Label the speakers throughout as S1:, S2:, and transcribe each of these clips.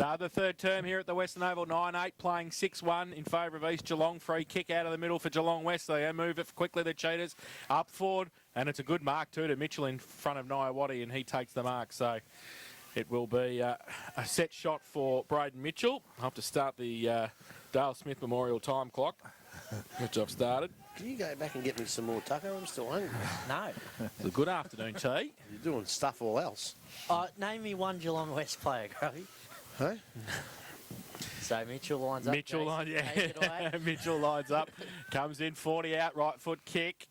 S1: Start the third term here at the Western Oval, 9-8, playing 6-1 in favour of East Geelong. Free kick out of the middle for Geelong West. They move it quickly, the Cheetahs, up forward. And it's a good mark too to Mitchell in front of Nyawati, and he takes the mark. So it will be a set shot for Braden Mitchell. I'll have to start the Dale Smith Memorial time clock, which I've started.
S2: Can you go back and get me some more tucker? I'm still hungry.
S3: No.
S1: It's a good afternoon tea.
S2: You're doing stuff all else.
S3: Name me one Geelong West player, Grovey.
S2: Huh?
S3: So Mitchell lines up.
S1: Mitchell Mitchell lines up, comes in 40 out, right foot kick,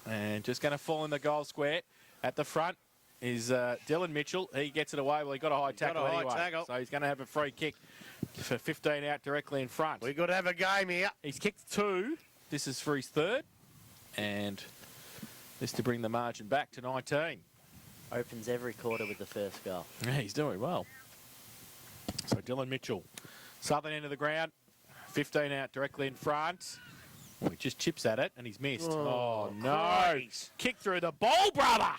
S1: and just going to fall in the goal square. At the front is Dylan Mitchell. He gets it away. Well, he got a high tackle anyway, so he's going to have a free kick for 15 out directly in front.
S2: We've got to have a game here.
S1: He's kicked 2. This is for his 3rd, and this to bring the margin back to 19.
S3: Opens every quarter with the first goal.
S1: Yeah, he's doing well. So Dylan Mitchell, southern end of the ground, 15 out directly in front. Oh, he just chips at it and he's missed. Oh no.
S2: Christ.
S1: Kick through the ball, brother.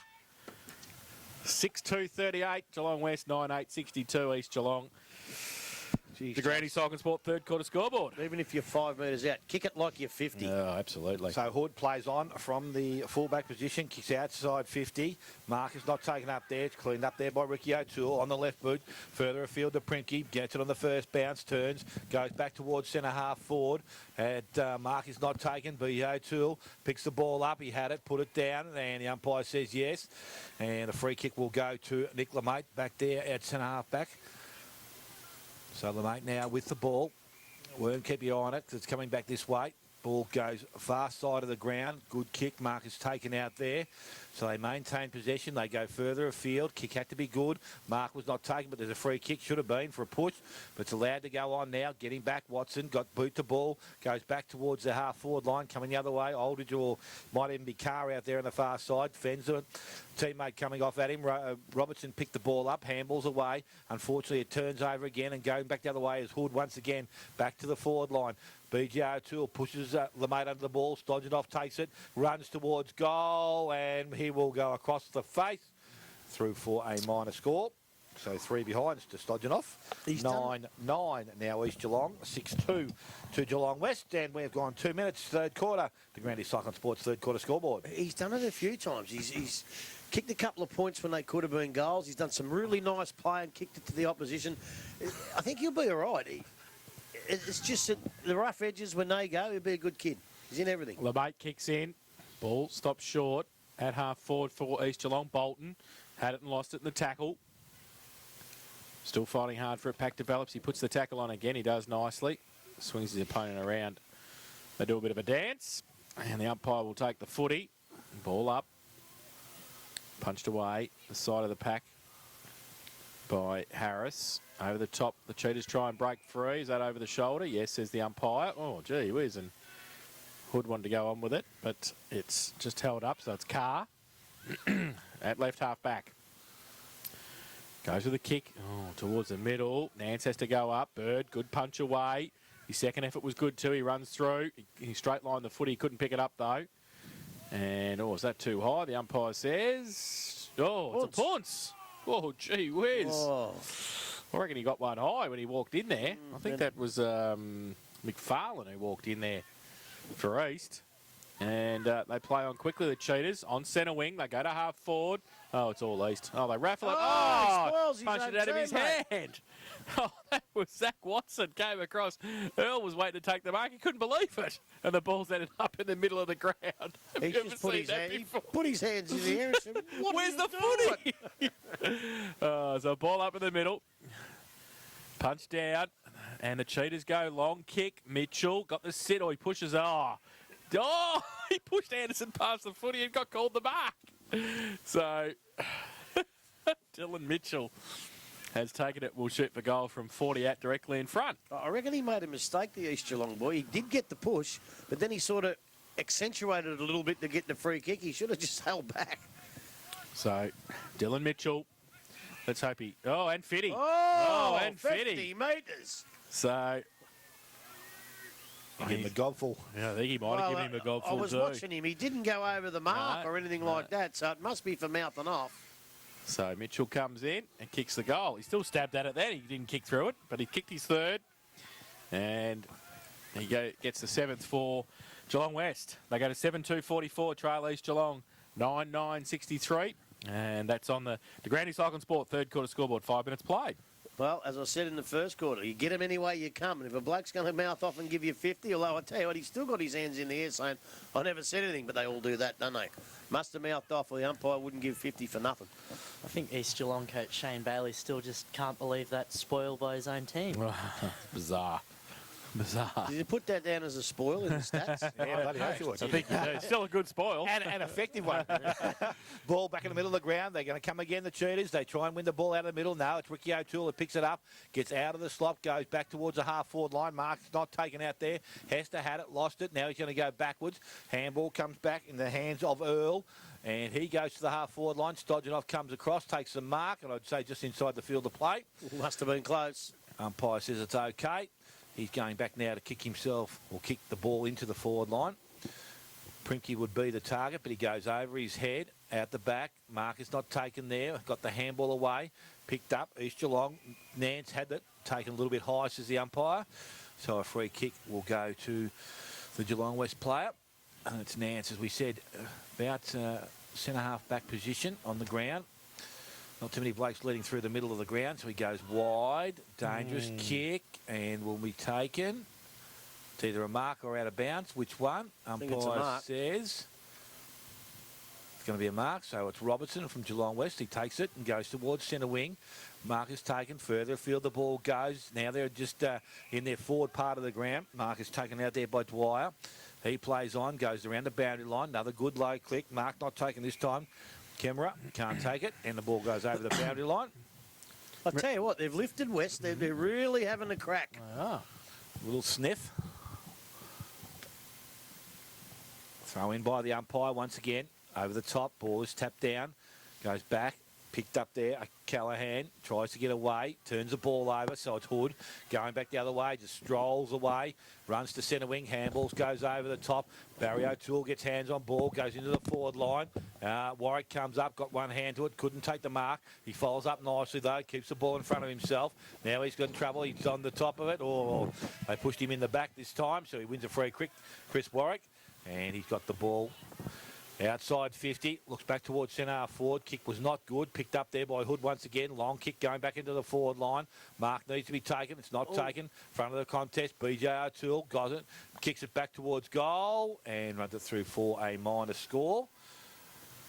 S1: 6-2-38, Geelong West, 9-8-62, East Geelong.
S2: Jeez,
S1: The Grandy Cycle Sport third quarter scoreboard.
S2: Even if you're 5 metres out, kick it like you're 50.
S1: Oh, absolutely.
S4: So Hood plays on from the fullback position, kicks outside 50. Marcus not taken up there. It's cleaned up there by Ricky O'Toole on the left boot. Further afield to Prinky. Gets it on the first bounce, turns, goes back towards centre half forward. And Marcus not taken. B. O'Toole picks the ball up. He had it, put it down, and the umpire says yes. And a free kick will go to Nick Lemate back there at centre half back. So Lemate now with the ball. Wern, keep your eye on it because it's coming back this way. Ball goes far side of the ground. Good kick. Marcus taken out there. So they maintain possession. They go further afield. Kick had to be good. Mark was not taken, but there's a free kick. Should have been for a push, but it's allowed to go on now. Getting back, Watson got boot to ball. Goes back towards the half-forward line. Coming the other way. Aldridge or might even be Carr out there on the far side. Fends it. Teammate coming off at him. Robertson picked the ball up. Handballs away. Unfortunately, it turns over again and going back the other way is Hood once again. Back to the forward line. BJ O'Toole pushes Lemate under the ball, Stodgenoff takes it, runs towards goal, and he will go across the face through for a minor score. So 3 behind to Stodgenoff. 9-9 now East Geelong, 6-2 to Geelong West, and we've gone 2 minutes, third quarter. The Grandy Cycling Sports third quarter scoreboard.
S2: He's done it a few times. He's kicked a couple of points when they could have been goals. He's done some really nice play and kicked it to the opposition. I think he'll be all right. It's just that the rough edges, when they go, he'll be a good kid. He's in everything.
S1: Lemate kicks in. Ball stops short at half forward for East Geelong. Bolton had it and lost it in the tackle. Still fighting hard for it. Pack develops. He puts the tackle on again. He does nicely. Swings his opponent around. They do a bit of a dance. And the umpire will take the footy. Ball up. Punched away. The side of the pack by Harris. Over the top, the Cheetahs try and break free. Is that over the shoulder? Yes, says the umpire. Oh, gee whiz. And Hood wanted to go on with it, but it's just held up, so it's Carr at left half back. Goes with the kick towards the middle. Nance has to go up. Bird, good punch away. His second effort was good too. He runs through. He straight lined the foot. He couldn't pick it up though. And, is that too high? The umpire says, it's a punce. Oh, gee whiz. Oh. I reckon he got one high when he walked in there. I think that was McFarlane who walked in there for East. And they play on quickly, the Cheetahs, on centre wing. They go to half forward. Oh, it's all East. Oh, they raffle it. Punched it out of his hand. Oh, that was Zach Watson came across. Earl was waiting to take the mark. He couldn't believe it. And the ball's ended up in the middle of the ground.
S2: He just put his hands in the air and said,
S1: where's the footy? So ball up in the middle. Punch down. And the Cheetahs go long kick. Mitchell got the sit. He pushes. He pushed Anderson past the footy and got called the mark. So Dylan Mitchell has taken it. Will shoot for goal from 40 out directly in front.
S2: I reckon he made a mistake, the East Geelong boy. He did get the push, but then he sort of accentuated it a little bit to get the free kick. He should have just held back.
S1: So Dylan Mitchell. Let's hope he... and Fitty.
S2: And 50 metres.
S1: So...
S4: Give him a gobful.
S1: Yeah, I think he might have given him a gobful too.
S2: I was watching him. He didn't go over the mark or anything like that, so it must be for mouthing off.
S1: So Mitchell comes in and kicks the goal. He still stabbed at it then. He didn't kick through it, but he kicked his third. And he gets the 7th for Geelong West. They go to 7-2-44, trail East Geelong 9-9-63. And that's on the Grandy Cycling Sport third quarter scoreboard. 5 minutes played.
S2: Well, as I said in the first quarter, you get him any way you come. And if a bloke's going to mouth off and give you 50, although I tell you what, he's still got his hands in the air saying, I never said anything, but they all do that, don't they? Must have mouthed off or the umpire wouldn't give 50 for nothing.
S3: I think East Geelong coach Shane Bailey still just can't believe that's spoiled by his own team.
S1: Bizarre.
S2: Did you put that down as a spoil in the stats?
S4: Yeah, bloody hell,
S1: I think it's still a good spoil.
S4: And an effective one. Ball back in the middle of the ground. They're going to come again, the Cheaters. They try and win the ball out of the middle. No, it's Ricky O'Toole that picks it up, gets out of the slot, goes back towards the half-forward line. Mark's not taken out there. Hester had it, lost it. Now he's going to go backwards. Handball comes back in the hands of Earl. And he goes to the half-forward line. Stojanov comes across, takes the mark, and I'd say just inside the field of play.
S2: Must have been close.
S4: Umpire says it's okay. He's going back now to kick himself or kick the ball into the forward line. Prinky would be the target, but he goes over his head, out the back. Mark is not taken there. Got the handball away. Picked up. East Geelong. Nance had it. Taken a little bit high, says the umpire. So a free kick will go to the Geelong West player. And it's Nance, as we said, about centre-half back position on the ground. Not too many blokes leading through the middle of the ground, so he goes wide. Dangerous kick, and will be taken. It's either a mark or out of bounds. Which one?
S2: think it's a
S4: Umpire
S2: mark.
S4: says it's going to be a mark, so it's Robertson from Geelong West. He takes it and goes towards centre wing. Mark is taken. Further afield the ball goes. Now they're just in their forward part of the ground. Mark is taken out there by Dwyer. He plays on, goes around the boundary line. Another good low click. Mark not taken this time. Camera can't take it, and the ball goes over the boundary line.
S2: I tell you what, they've lifted West. They're really having a crack.
S1: Ah.
S4: Little sniff. Throw in by the umpire once again. Over the top, ball is tapped down. Goes back, picked up there. Callahan tries to get away, turns the ball over, so it's Hood. Going back the other way, just strolls away. Runs to centre wing, handballs, goes over the top. Barry O'Toole gets hands on ball, goes into the forward line. Warwick comes up, got one hand to it, couldn't take the mark. He follows up nicely though, keeps the ball in front of himself. Now he's got in trouble, he's on the top of it. Oh, they pushed him in the back this time, so he wins a free kick, Chris Warwick. And he's got the ball outside 50, looks back towards centre half forward. Kick was not good. Picked up there by Hood once again. Long kick going back into the forward line. Mark needs to be taken. It's not taken. Front of the contest. BJ O'Toole got it. Kicks it back towards goal and runs it through for a minor score.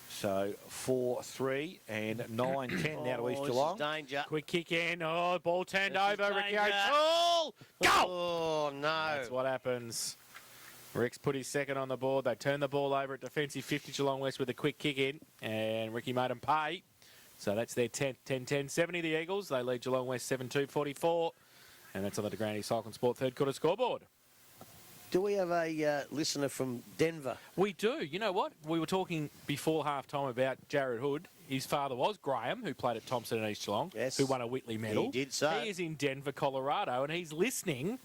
S4: So 4-3 and 9-10 now to East
S2: This is
S4: Geelong.
S2: danger.
S1: Quick kick in. Oh, ball turned
S2: This is
S1: over. Ricky
S2: danger.
S1: O'Toole. Go!
S2: Oh, no.
S1: That's what happens. Rick's put his second on the board. They turn the ball over at defensive 50 Geelong West with a quick kick in. And Ricky made them pay. So that's their 10-10-70, the Eagles. They lead Geelong West 7-2-44. And that's on the Grandy Cycling Sport third quarter scoreboard.
S2: Do we have a listener from Denver?
S1: We do. You know what? We were talking before half-time about Jared Hood. His father was Graham, who played at Thompson and East Geelong,
S2: Yes.
S1: who won a Whitley medal.
S2: He did so.
S1: He is in Denver, Colorado, and he's listening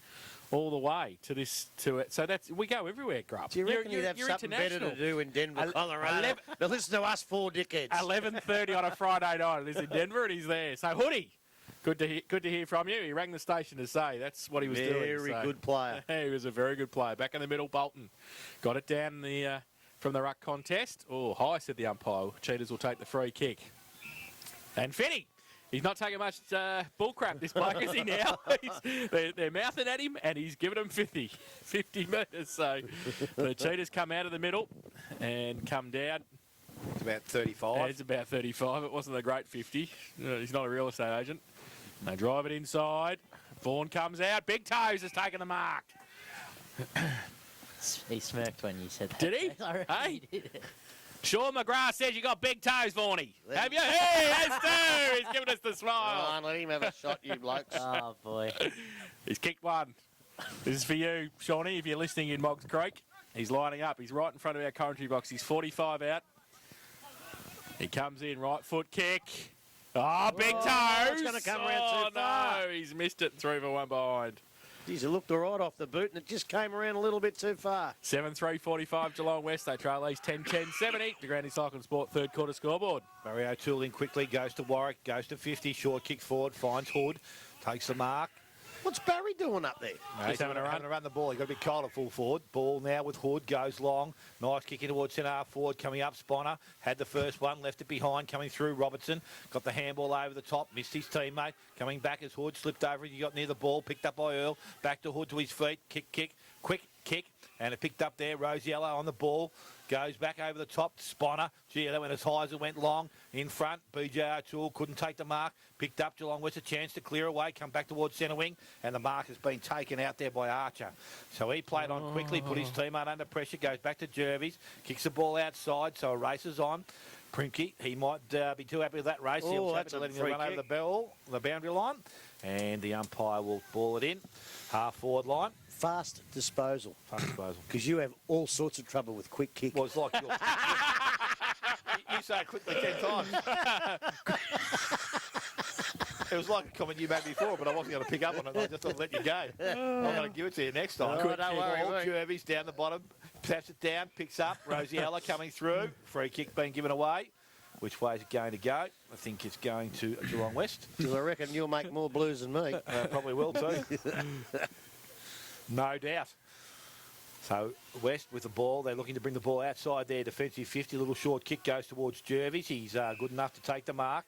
S1: all the way to it. So that's we go everywhere, Grubb.
S2: Do you reckon he'd have something better to do in Denver, Colorado? Now listen to us four dickheads.
S1: 11:30 on a Friday night. He's in Denver and he's there. So Hoodie, good to hear from you. He rang the station to say that's what he was doing.
S2: Very
S1: So,
S2: good player.
S1: he was a very good player. Back in the middle, Bolton got it down from the ruck contest. Oh, high, said the umpire. Cheaters will take the free kick. And Finney. He's not taking much bull crap, this bloke, is he now? They're mouthing at him, and he's giving them 50 metres. So the Cheaters come out of the middle and come down.
S4: It's about 35.
S1: It's about 35. It wasn't a great 50. He's not a real estate agent. They drive it inside. Vaughan comes out. Big Toes has taken the mark.
S3: He smirked when you said that.
S1: Did he?
S3: I reckon
S1: Hey?
S3: he did.
S1: Sean McGrath says you got big toes, Vaughnie. Have you? Hey, that's two. He's giving us the
S2: Come
S1: smile.
S2: on, let him have a shot, you blokes.
S3: Oh, boy.
S1: He's kicked one. This is for you, Shawnee, if you're listening in Moggs Creek. He's lining up. He's right in front of our commentary box. He's 45 out. He comes in, right foot kick. Oh, big toes.
S2: it's gonna come around too far.
S1: No, he's missed it. 3 for 1 behind.
S2: Geez, it looked all right off the boot, and it just came around a little bit too far.
S1: 7-3-45 Geelong West. They trail East 10-10-70. The Granny Cycling Sport third quarter scoreboard.
S4: Barry O'Toole in quickly, goes to Warwick, goes to 50, short kick forward, finds Hood, takes the mark.
S2: What's Barry doing up there?
S1: He's having a run.
S4: The ball. He's got to be cold at full forward. Ball now with Hood, goes long. Nice kick in towards centre half forward, coming up. Sponner had the first one, left it behind, coming through. Robertson got the handball over the top, missed his teammate. Coming back as Hood slipped over. He got near the ball, picked up by Earl. Back to Hood to his feet. Kick, quick kick. And it picked up there. Rosiella on the ball. Goes back over the top. Sponner. Gee, that went as high as it went long. In front. BJ O'Toole couldn't take the mark. Picked up Geelong West a chance to clear away. Come back towards centre wing. And the mark has been taken out there by Archer. So he played on quickly. Put his teammate under pressure. Goes back to Jervis. Kicks the ball outside. So a race is on. Primke, he might be too happy with that race. He'll
S2: that's
S4: to
S2: a
S4: let him
S2: free
S4: run
S2: kick.
S4: over the boundary line. And the umpire will ball it in. Half forward line.
S2: Fast disposal.
S4: Fast disposal.
S2: Because you have all sorts of trouble with quick kick.
S4: Well, it's like you say it quickly 10 times. It was like a comment you made before, but I wasn't going to pick up on it. I just thought I'd let you go. I'm going to give it to you next time.
S2: Oh,
S4: Quick
S2: don't
S4: kick
S2: worry,
S4: ball,
S2: mate.
S4: Jervis down the bottom, taps it down, picks up. Rosiella coming through. Free kick being given away. Which way is it going to go? I think it's going to Geelong West.
S2: Because I reckon you'll make more blues than me.
S4: Probably will too. No doubt. So West with the ball. They're looking to bring the ball outside their defensive 50. Little short kick goes towards Jervis. He's good enough to take the mark.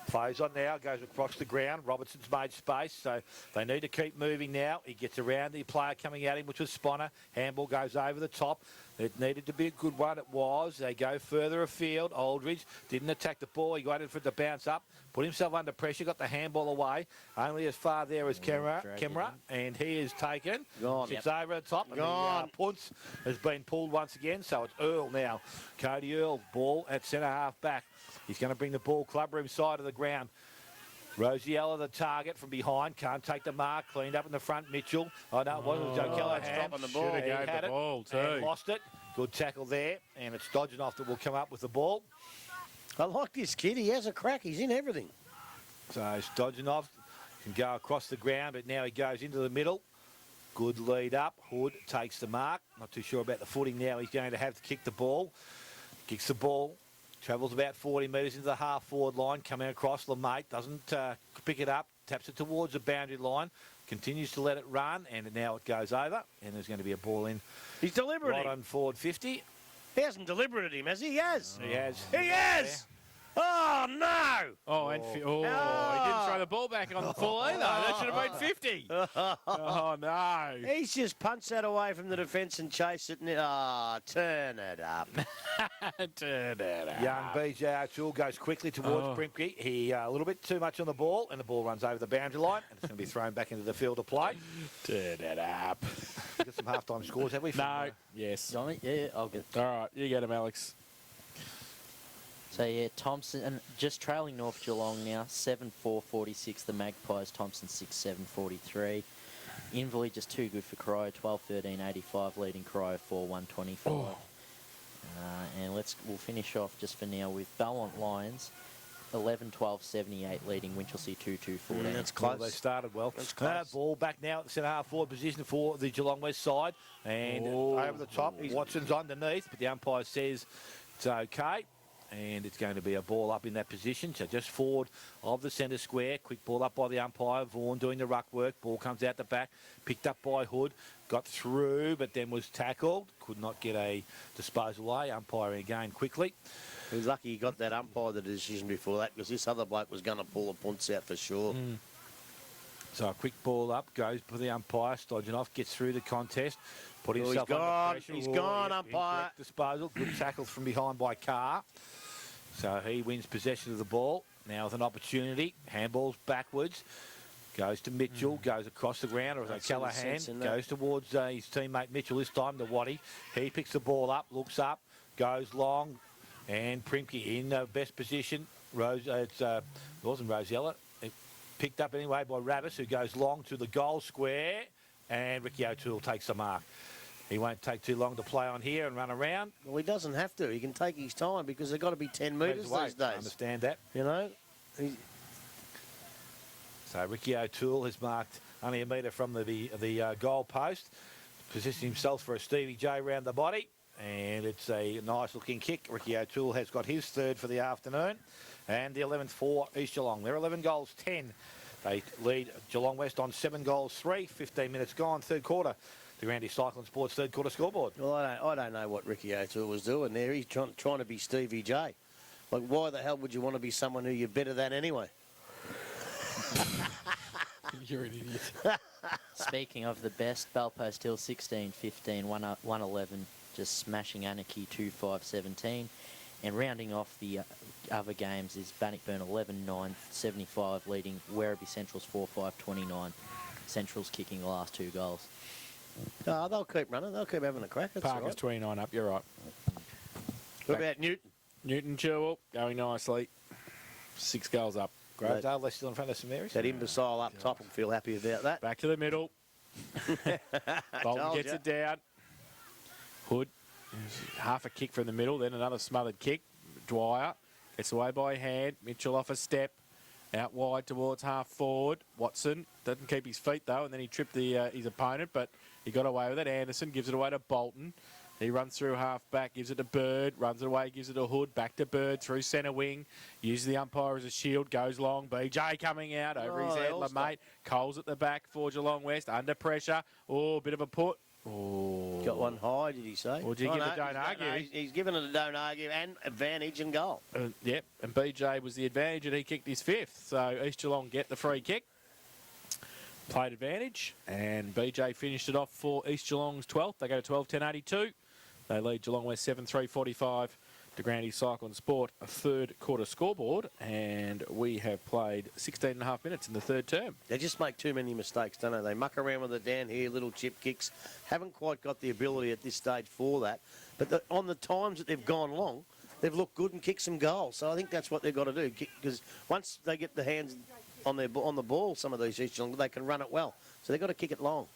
S4: Plays on now, goes across the ground. Robertson's made space, so they need to keep moving now. He gets around the player coming at him, which was Sponner. Handball goes over the top. It needed to be a good one. It was. They go further afield. Aldridge didn't attack the ball. He waited for it to bounce up. Put himself under pressure. Got the handball away. Only as far there as Kemmerer. And he is taken.
S2: Gone.
S4: Sits over the top.
S2: Gone.
S4: And the punts has been pulled once again. So it's Earl now. Cody Earl. Ball at centre half back. He's going to bring the ball club room side of the ground. Rosiella, the target from behind, can't take the mark. Cleaned up in the front, Mitchell. Oh, no, it wasn't. Joe Callahan.
S2: dropping the ball.
S1: Should have
S4: He
S1: gave
S4: had
S1: the
S4: it
S1: ball too.
S4: and lost it. Good tackle there. And it's Dodgenoff that will come up with the ball.
S2: I like this kid. He has a crack. He's in everything.
S4: So Dodgenoff can go across the ground, but now he goes into the middle. Good lead up. Hood takes the mark. Not too sure about the footing now. He's going to have to kick the ball. Kicks the ball. Travels about 40 metres into the half-forward line, coming across. LeMate doesn't pick it up, taps it towards the boundary line, continues to let it run, and now it goes over, and there's going to be a ball in
S2: He's deliberate.
S4: right on forward 50.
S2: He hasn't deliberated him, has he? He has.
S4: He has.
S2: He has. Oh, no.
S1: Oh, and he didn't throw the ball back on the full either. That should have been 50. Oh, no.
S2: He's just punched that away from the defence and chased it. Turn it up.
S1: Turn it up.
S4: Young BJ O'Toole goes quickly towards Primke. He a little bit too much on the ball, and the ball runs over the boundary line, and it's going to be thrown back into the field of play.
S1: Turn it up.
S4: Got some half-time scores, have we?
S1: No. Yes.
S3: Johnny? Yeah, I'll get.
S1: All right, you get him, Alex.
S3: So yeah, Thompson and just trailing North Geelong now, 7-4-46. The Magpies, Thompson 6-7-43. Inverley just too good for Cryo, 12-13-85, leading Cryo 4-1-25. And we'll finish off just for now with Belmont Lions, 11-12-78, leading Winchelsea 2-2-14.
S2: That's
S4: Well,
S2: close.
S4: they started well.
S2: That's close.
S4: Ball back now at the centre half forward position for the Geelong West side. And over the top, Watson's underneath, but the umpire says it's okay. And it's going to be a ball up in that position. So just forward of the centre square. Quick ball up by the umpire. Vaughan doing the ruck work. Ball comes out the back. Picked up by Hood. Got through, but then was tackled. Could not get a disposal away. Umpiring again quickly.
S2: He's lucky he got that umpire the decision before that, because this other bloke was going to pull the punts out for sure.
S4: So a quick ball up. Goes for the umpire. Stodgenoff gets through the contest. Put
S2: Oh, he's
S4: himself
S2: gone.
S4: under pressure.
S2: He's gone, umpire.
S4: Incorrect disposal. Good tackle from behind by Carr. So he wins possession of the ball. Now with an opportunity. Handballs backwards. Goes to Mitchell. Goes across the ground. Or is it
S2: That's all the
S4: Callahan?
S2: sense in that.
S4: Goes towards his teammate Mitchell this time, the Waddy. He picks the ball up. Looks up. Goes long. And Primke in best position. It wasn't Rosiella. It picked up anyway by Ravis, who goes long to the goal square. And Ricky O'Toole takes the mark. He won't take too long to play on here and run around.
S2: Well, he doesn't have to. He can take his time, because they've got to be 10 metres
S4: Away.
S2: these days.
S4: I understand that.
S2: You know?
S4: So Ricky O'Toole has marked only a metre from the goal post. Positioning himself for a Stevie J round the body. And it's a nice looking kick. Ricky O'Toole has got his third for the afternoon. And the 11th for East Geelong. They're 11 goals 10. They lead Geelong West on 7 goals 3. 15 minutes gone, third quarter. The Grandy Cycling Sports third quarter scoreboard.
S2: Well, I don't know what Ricky O'Toole was doing there. He's trying to be Stevie J. Like, why the hell would you want to be someone who you're better than anyway?
S1: You're an idiot.
S3: Speaking of the best, Bellpost Hill 16-15, 111, just smashing Anarchy 2-5-17. And rounding off the other games is Bannockburn 11-9, 75, leading Werribee Central's 4-5-29. Central's kicking the last 2 goals.
S2: Oh, they'll keep running. They'll keep having a crack. That's
S1: Parker's
S2: all right.
S1: 29 up, you're right.
S2: What about Newton?
S1: Newton Chilwell going nicely. 6 goals up.
S4: Great. They're still in front of St Mary's.
S2: That imbecile up top will feel happy about that.
S1: Back to the middle. Bolton
S2: Told
S1: gets
S2: ya.
S1: it down. Hood, half a kick from the middle, then another smothered kick. Dwyer gets away by a hand. Mitchell off a step. Out wide towards half forward. Watson doesn't keep his feet though, and then he tripped his opponent, but he got away with it. Anderson gives it away to Bolton. He runs through half back, gives it to Bird, runs it away, gives it to Hood, back to Bird through centre wing, uses the umpire as a shield, goes long. BJ coming out over his head, mate. Cole's at the back for Geelong West, under pressure. Oh, bit of a put. Oh.
S2: Got one high, did he say?
S1: Or did he give it don't argue?
S2: He's given it a don't argue and advantage and goal.
S1: Yep, and BJ was the advantage, and he kicked his 5th. So East Geelong get the free kick. Played advantage, and BJ finished it off for East Geelong's 12th. They go to 12-10-82. They lead Geelong West 7-3-45 to Grandy Cycle and Sport, a third quarter scoreboard, and we have played 16 and a half minutes in the third term.
S2: They just make too many mistakes, don't they? They muck around with it down here, little chip kicks. Haven't quite got the ability at this stage for that. But on the times that they've gone long, they've looked good and kicked some goals. So I think that's what they've got to do. Because once they get the hands on the ball, some of these East Geelong, they can run it well. So they've got to kick it long.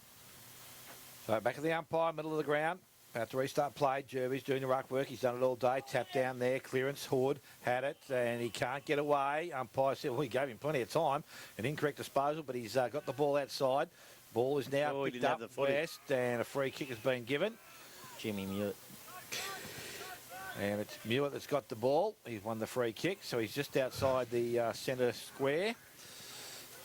S4: So back of the umpire, middle of the ground. About to restart play. Jerby's doing the ruck work. He's done it all day. Tap down there. Clearance. Hood had it, and he can't get away. Umpire said, well, he gave him plenty of time. An incorrect disposal, but he's got the ball outside. Ball is now picked up West, and a free kick has been given.
S3: Jimmy Mewett.
S4: And it's Mewett that's got the ball. He's won the free kick, so he's just outside the centre square.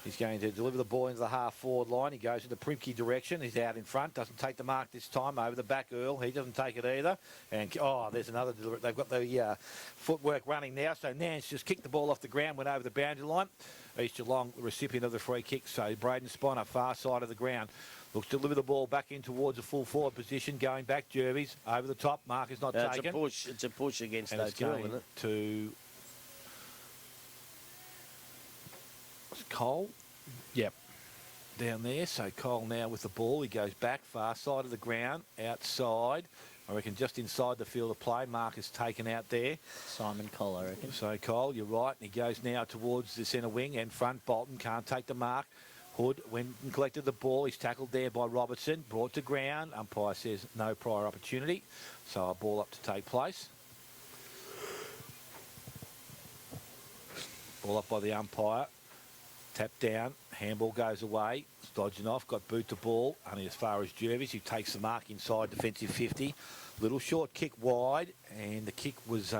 S4: He's going to deliver the ball into the half-forward line. He goes in the Primke direction. He's out in front. Doesn't take the mark this time. Over the back, Earl. He doesn't take it either. And, oh, there's another delivery. They've got the footwork running now. So Nance just kicked the ball off the ground, went over the boundary line. East Geelong, the recipient of the free kick. So Braden Spiner, far side of the ground. Looks to deliver the ball back in towards a full forward position. Going back, Jervis. Over the top. Mark is not taken.
S2: It's a push against
S4: and
S2: O'Toole, isn't it?
S4: To Cole.
S1: Yep.
S4: Down there, so Cole now with the ball. He goes back, far side of the ground, outside. I reckon just inside the field of play. Mark is taken out there.
S3: Simon Cole, I reckon.
S4: So Cole, you're right. And he goes now towards the centre wing and front. Bolton can't take the mark. Hood went and collected the ball. He's tackled there by Robertson. Brought to ground. Umpire says no prior opportunity. So a ball up to take place. Ball up by the umpire. Tap down, handball goes away, it's dodging off, got boot to ball, only as far as Jervis, who takes the mark inside defensive 50. Little short kick wide, and the kick was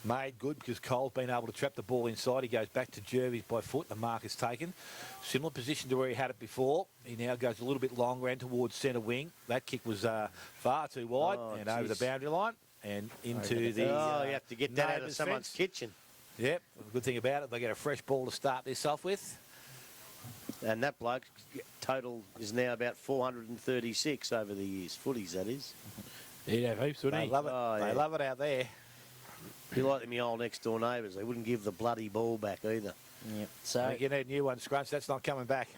S4: made good because Cole's been able to trap the ball inside. He goes back to Jervis by foot, the mark is taken. Similar position to where he had it before. He now goes a little bit longer and towards centre wing. That kick was far too wide and over the boundary line and into the...
S2: you have to get that out of someone's kitchen.
S4: Yep, the good thing about it, they get a fresh ball to start this off with.
S2: And that bloke total is now about 436 over the years. Footies, that is.
S1: He'd have heaps, wouldn't
S4: They
S1: he?
S4: love it. They love it out there.
S2: Be like my old next door neighbours. They wouldn't give the bloody ball back either.
S3: Yep. So
S4: You need a new one, Scrunch. That's not coming back.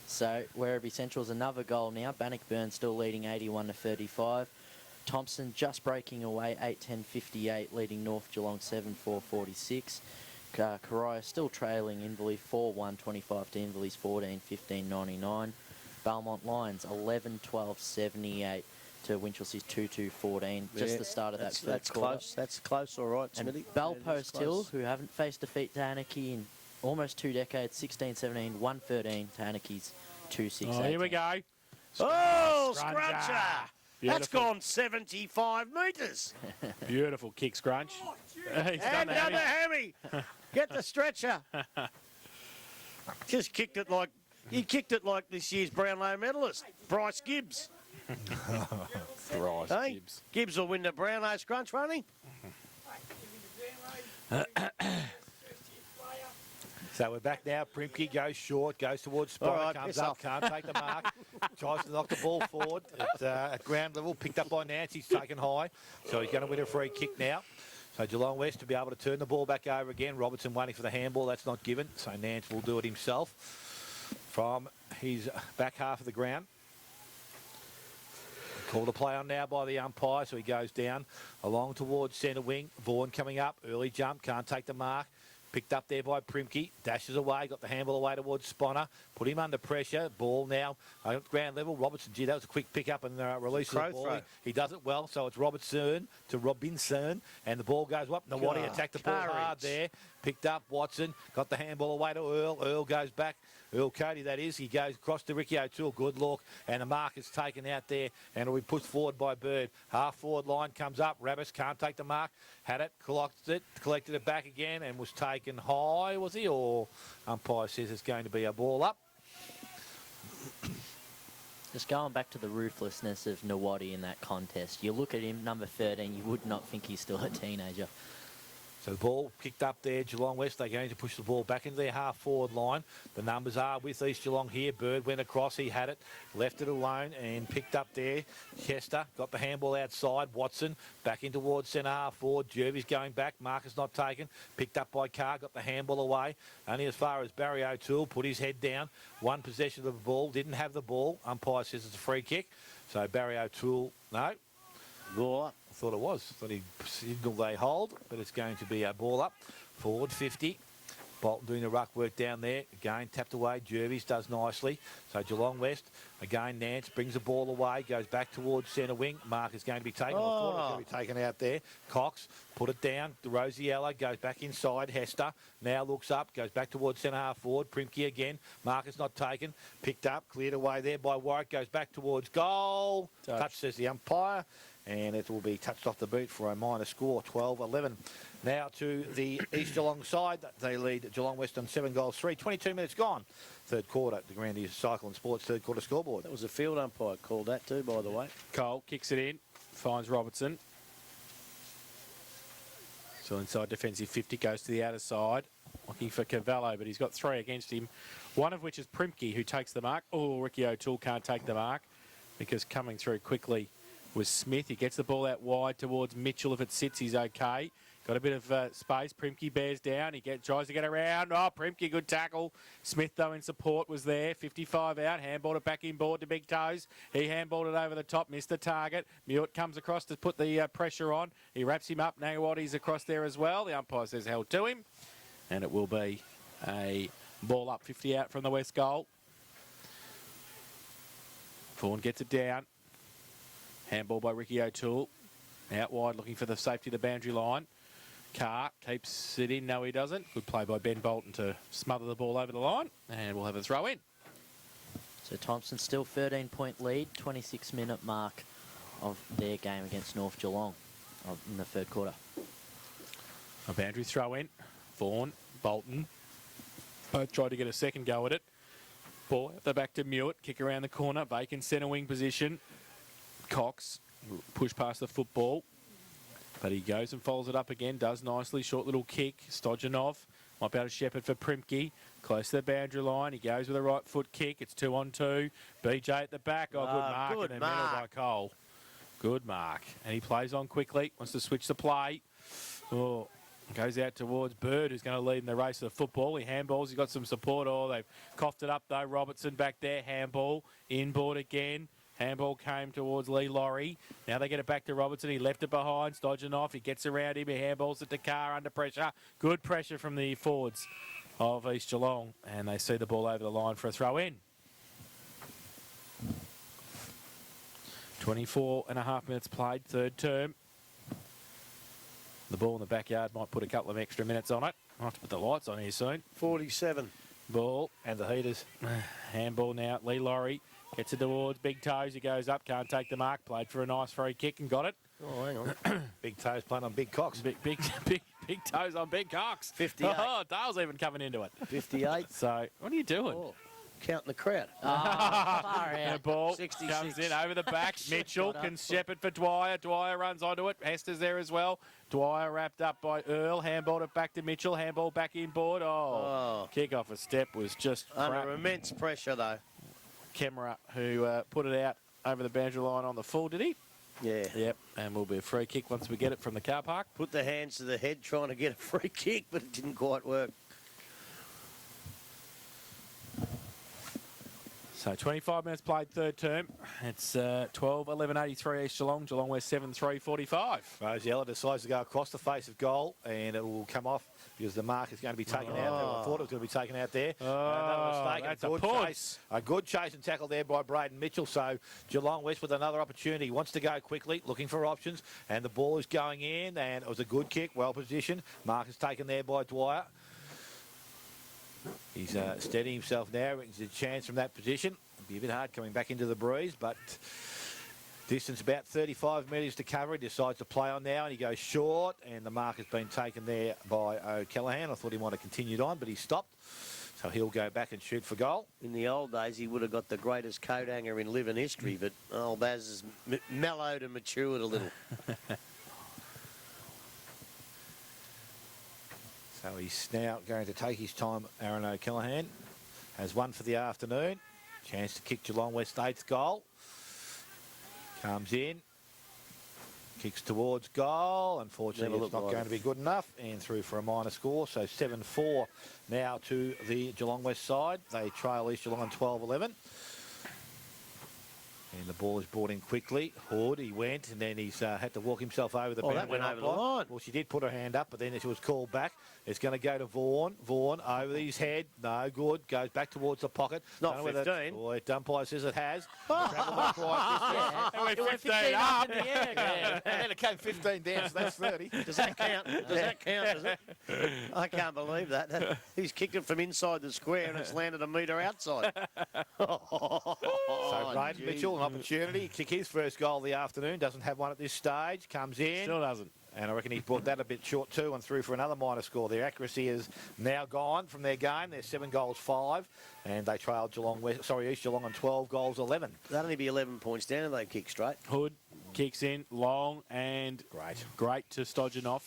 S3: So Werribee Central's another goal now. Bannockburn still leading 81-35. Thompson just breaking away 8-10-58, leading North Geelong 7-4-46. Karaya still trailing Inverleigh 4-1-25 to Inverleigh's 14-15-99. Belmont Lions 11-12-78 to Winchelsea's 2-2-14. Just the start of that third
S2: That's
S3: quarter.
S2: close. That's close, all right,
S3: And
S2: Smithy.
S3: Bellpost Hill, who haven't faced defeat to Anarchy in almost 2 decades, 16, 17, 113 to Anaki's 2, 6,
S1: Oh, here we go.
S2: Oh,
S1: Scruncher.
S2: scruncher! That's
S1: Beautiful.
S2: gone 75 metres.
S1: Beautiful kick scrunch. He's
S2: And
S1: done the
S2: another
S1: hammy.
S2: hammy. Get the stretcher. Just kicked it like he kicked it like this year's Brownlow medalist, Bryce Gibbs.
S1: Bryce
S2: Hey?
S1: Gibbs.
S2: Gibbs will win the Brownlow scrunch, won't he?
S4: So we're back now. Primke goes short, goes towards spot,
S2: All right,
S4: comes
S2: piss
S4: up,
S2: off.
S4: can't take the mark. Tries to knock the ball forward at ground level, picked up by Nance. He's taken high, so he's going to win a free kick now. So Geelong West to be able to turn the ball back over again. Robertson waiting for the handball. That's not given, so Nance will do it himself from his back half of the ground. Called a play on now by the umpire, so he goes down along towards centre wing. Vaughan coming up, early jump, can't take the mark. Picked up there by Primke, dashes away, got the handball away towards Sponner, put him under pressure. Ball now at ground level. Robertson, gee, that was a quick pick up and release of the ball.
S2: Throw.
S4: He does it well, so it's Robinson, and the ball goes up. Nawadi attacked the ball hard there. Picked up Watson, got the handball away to Earl. Earl goes back. Earl Cody, that is. He goes across to Ricky O'Toole. Good look. And the mark is taken out there and it'll be pushed forward by Bird. Half forward line comes up. Rabbis can't take the mark. Had it, collected it back again and was taken high, was he? Or umpire says it's going to be a ball up.
S3: Just going back to the ruthlessness of Nawadi in that contest. You look at him, number 13, you would not think he's still a teenager.
S4: So the ball kicked up there. Geelong West, they're going to push the ball back into their half-forward line. The numbers are with East Geelong here. Bird went across. He had it, left it alone and picked up there. Chester got the handball outside. Watson back in towards centre half-forward. Jervy's going back. Marcus not taken. Picked up by Carr. Got the handball away. Only as far as Barry O'Toole. Put his head down. One possession of the ball. Didn't have the ball. Umpire says it's a free kick. So Barry O'Toole, no.
S2: Ball up.
S4: I thought it was. Thought he signalled they hold, but it's going to be a ball up. Forward 50. Bolton doing the ruck work down there. Again, tapped away. Jervis does nicely. So Geelong West. Again, Nance brings the ball away. Goes back towards centre wing. Mark is going to be taken. I thought it was going to be taken out there. Cox put it down. The Rosiella goes back inside. Hester now looks up. Goes back towards centre half forward. Primke again. Marcus not taken. Picked up. Cleared away there by Warwick. Goes back towards goal. Touch says the umpire. And it will be touched off the boot for a minor score, 12-11. Now to the East Geelong side. They lead Geelong West on 7-3. 22 minutes gone. Third quarter, the Grandy Cycle and Sports third quarter scoreboard.
S2: That was a field umpire called that too, by the way.
S1: Cole kicks it in, finds Robertson. Still inside defensive 50, goes to the outer side, looking for Cavallo, but he's got 3 against him, one of which is Primke, who takes the mark. Oh, Ricky O'Toole can't take the mark because coming through quickly was Smith. He gets the ball out wide towards Mitchell. If it sits, he's okay. Got a bit of space. Primke bears down. He tries to get around. Oh, Primke, good tackle. Smith, though, in support was there. 55 out. Handballed it back inboard to Big Toes. He handballed it over the top. Missed the target. Mewett comes across to put the pressure on. He wraps him up. Nawadi's across there as well. The umpire says held to him. And it will be a ball up, 50 out from the West goal. Vaughan gets it down. Handball by Ricky O'Toole. Out wide looking for the safety of the boundary line. Carr keeps it in. No, he doesn't. Good play by Ben Bolton to smother the ball over the line. And we'll have a throw in.
S3: So Thompson still 13-point lead, 26-minute mark of their game against North Geelong in the third quarter.
S1: A boundary throw in. Vaughan, Bolton. Both tried to get a second go at it. Ball at the back to Mewett. Kick around the corner. Vacant centre wing position. Cox push past the football, but he goes and follows it up again, does nicely, short little kick. Stojanov might be able to shepherd for Primke, close to the boundary line. He goes with a right foot kick. It's 2-on-2. BJ at the back. Oh, good mark
S2: good
S1: in the middle by Cole. Good mark. And he plays on quickly, wants to switch the play. Oh, goes out towards Bird, who's going to lead in the race of the football. He handballs. He's got some support. Oh, they've coughed it up, though. Robertson back there. Handball. Inboard again. Handball came towards Lee Laurie. Now they get it back to Robertson. He left it behind. Stojanov. He gets around him. He handballs it to Carr under pressure. Good pressure from the forwards of East Geelong. And they see the ball over the line for a throw in. 24.5 minutes played, third term. The ball in the backyard might put a couple of extra minutes on it. I'll have to put the lights on here soon.
S2: 47.
S1: Ball.
S4: And the heaters.
S1: Handball now. Lee Laurie gets it towards Big Toes. He goes up. Can't take the mark. Played for a nice free kick and got it.
S2: Oh, hang on.
S4: Big Toes playing on Big Cocks.
S1: Big Toes on Big Cocks.
S2: 58.
S1: Oh, Dale's even coming into it.
S2: 58.
S1: So, what are you doing?
S2: Oh, counting the crowd.
S3: Far
S1: The
S3: out.
S1: ball
S2: 66.
S1: comes in over the back. Mitchell
S3: Got
S1: can
S3: up.
S1: shepherd for Dwyer. Dwyer runs onto it. Hester's there as well. Dwyer wrapped up by Earl. Handballed it back to Mitchell. Handball back inboard.
S2: Oh.
S1: Kick off a step was just
S2: Under
S1: crap.
S2: immense pressure, though.
S1: Kemmerer, who put it out over the boundary line on the full, did he?
S2: Yeah.
S1: Yep, and will be a free kick once we get it from the car park.
S2: Put the hands to the head trying to get a free kick, but it didn't quite work.
S1: So 25 minutes played, third term. It's 12-11-83 East Geelong. Geelong West 7-3-45.
S4: Rosiella decides to go across the face of goal, and it will come off because the mark is going to be taken out there. I thought it was going to be taken out there. Another mistake.
S1: That's
S4: a
S1: a
S4: good
S1: punt.
S4: chase. A good chase and tackle there by Braden Mitchell. So Geelong West with another opportunity. Wants to go quickly, looking for options, and the ball is going in, and it was a good kick, well positioned. Mark is taken there by Dwyer. He's steadying himself now. It's a chance from that position. It'll be a bit hard coming back into the breeze, but distance about 35 metres to cover. He decides to play on now, and he goes short, and the mark has been taken there by O'Callaghan. I thought he might have continued on, but he stopped. So he'll go back and shoot for goal.
S2: In the old days, he would have got the greatest coat hanger in living history, but old Baz has mellowed and matured a little.
S4: So he's now going to take his time. Aaron O'Callaghan has one for the afternoon. Chance to kick Geelong West 8th goal. Comes in. Kicks towards goal. Unfortunately, it's not going to be good enough. And through for a minor score. So 7-4 now to the Geelong West side. They trail East Geelong on 12-11. And the ball is brought in quickly. Hood, he went, and then he's had to walk himself over the boundary
S2: that went over the
S4: line.
S2: line.
S4: Well, she did put her hand up, but then she was called back. It's going to go to Vaughan. Vaughan over his head. No good. Goes back towards the pocket.
S2: Not
S4: Don't know whether
S2: 15.
S4: Oh, umpire says it has. Travelled back right distance.
S1: And we're
S3: It went
S1: 15 up.
S3: in the air again.
S4: And then it came 15 down, so that's 30.
S2: Does that count? Does that count? Does it? I can't believe that. He's kicked it from inside the square and it's landed a metre outside.
S4: So Braden Mitchell, an opportunity. Kick his first goal of the afternoon. Doesn't have one at this stage. Comes in.
S1: Still doesn't.
S4: And I reckon he brought that a bit short too and through for another minor score. Their accuracy is now gone from their game. They're 7 goals 5, and they trailed East Geelong on 12 goals 11.
S2: That'd only be 11 points down if they kick straight.
S1: Hood kicks in, long and great to Stojanov.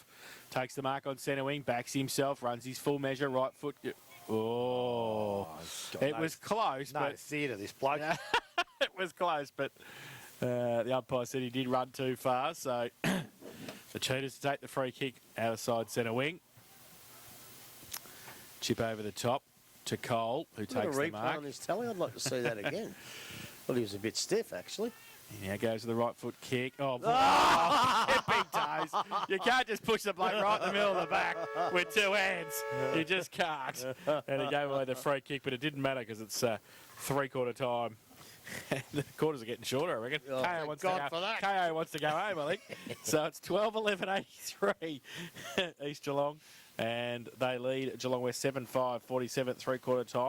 S1: Takes the mark on centre wing, backs himself, runs his full measure, right foot. Oh, it was close,
S4: No
S1: but
S4: theatre, this bloke.
S1: it was close, but the umpire said he did run too far, so the Cheetahs take the free kick outside centre wing. Chip over the top to Cole, who
S2: Got a
S1: takes the
S2: replay
S1: mark.
S2: on this telly. I'd like to see that again. Well, he was a bit stiff, actually.
S1: Now goes to the right foot kick. Oh, big toes. You can't just push the bloke right in the middle of the back with 2 hands. You just can't. And he gave away the free kick, but it didn't matter because it's 3/4 time. And the quarters are getting shorter, I reckon.
S2: Oh, thank God for that.
S1: KO wants to go home, I think. So it's 12-11-83 East Geelong. And they lead Geelong West 7-5, 47 3/4 time.